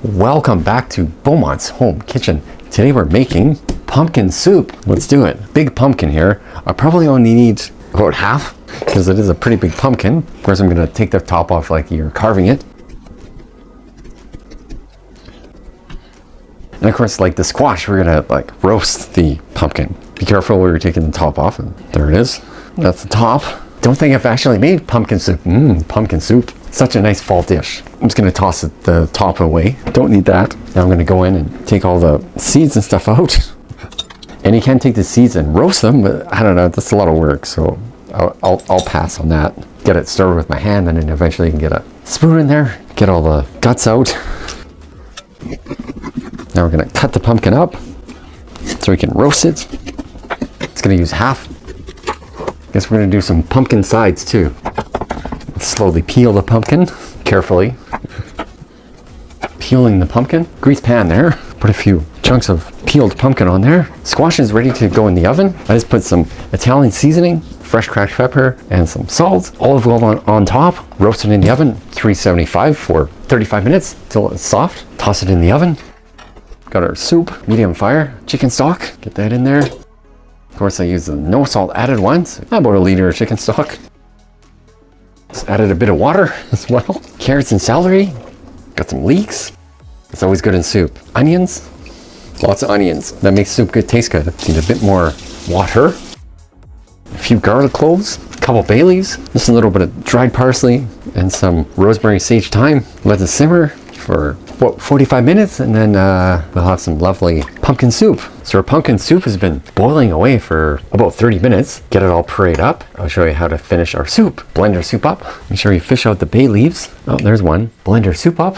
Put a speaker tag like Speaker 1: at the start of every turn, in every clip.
Speaker 1: Welcome back to Beaumont's Home Kitchen. Today we're making pumpkin soup. Let's do it. Big pumpkin here. I probably only need about half because it is a pretty big pumpkin. Of course, I'm going to take the top off like you're carving it. And of course, like the squash, we're going to roast the pumpkin. Be careful where you're taking the top off. And there it is. That's the top. Don't think I've actually made pumpkin soup. Pumpkin soup. Such a nice fall dish. I'm just going to toss the top away. Don't need that. Now I'm going to go in and take all the seeds and stuff out. And you can take the seeds and roast them, but I don't know, that's a lot of work, so I'll pass on that. Get it started with my hand, and then eventually you can get a spoon in there, get all the guts out. Now we're going to cut the pumpkin up so we can roast it. It's going to use half. Guess we're going to do some pumpkin sides too. Slowly peel the pumpkin carefully. Peeling the pumpkin. Grease pan there. Put a few chunks of peeled pumpkin on there. Squash is ready to go in the oven. I just put some Italian seasoning, fresh cracked pepper, and some salt. Olive oil on top. Roast it in the oven, 375 for 35 minutes till it's soft. Toss it in the oven. Got our soup, medium fire, chicken stock. Get that in there. Of course, I use the no salt added ones. About a liter of chicken stock. Just added a bit of water as well. Carrots and celery. Got some leeks. It's always good in soup. Onions. Lots of onions. That makes soup taste good. Need a bit more water. A few garlic cloves. A couple bay leaves. Just a little bit of dried parsley and some rosemary, sage, thyme. Let it simmer for 45 minutes, and then we'll have some lovely pumpkin soup. So our pumpkin soup has been boiling away for about 30 minutes. Get it all pureed up. I'll show you how to finish our soup. Blend our soup up. Make sure you fish out the bay leaves. Oh, there's one. Blend our soup up.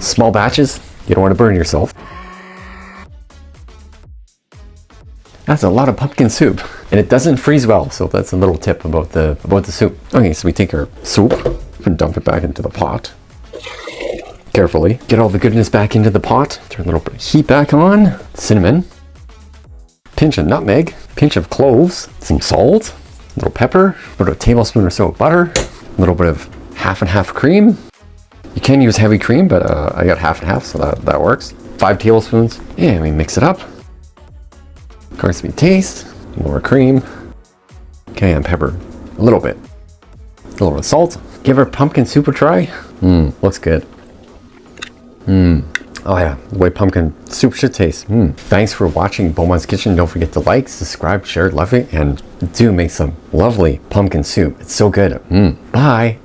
Speaker 1: Small batches. You don't want to burn yourself. That's a lot of pumpkin soup, and it doesn't freeze well, so that's a little tip about the soup. Okay, so we take our soup and dump it back into the pot. Carefully. Get all the goodness back into the pot. Turn a little bit of heat back on. Cinnamon. Pinch of nutmeg. Pinch of cloves. Some salt. A little pepper. About a tablespoon or so of butter. A little bit of half and half cream. You can use heavy cream, but I got half and half, so that works. 5 tablespoons. And we mix it up. Of course, we taste. More cream. Cayenne pepper. A little bit. A little bit of salt. Give our pumpkin soup a try. Looks good. Oh yeah, the way pumpkin soup should taste. Thanks for watching Beaumont's Kitchen. Don't forget to like, subscribe, share, love it, and do make some lovely pumpkin soup. It's so good. Bye.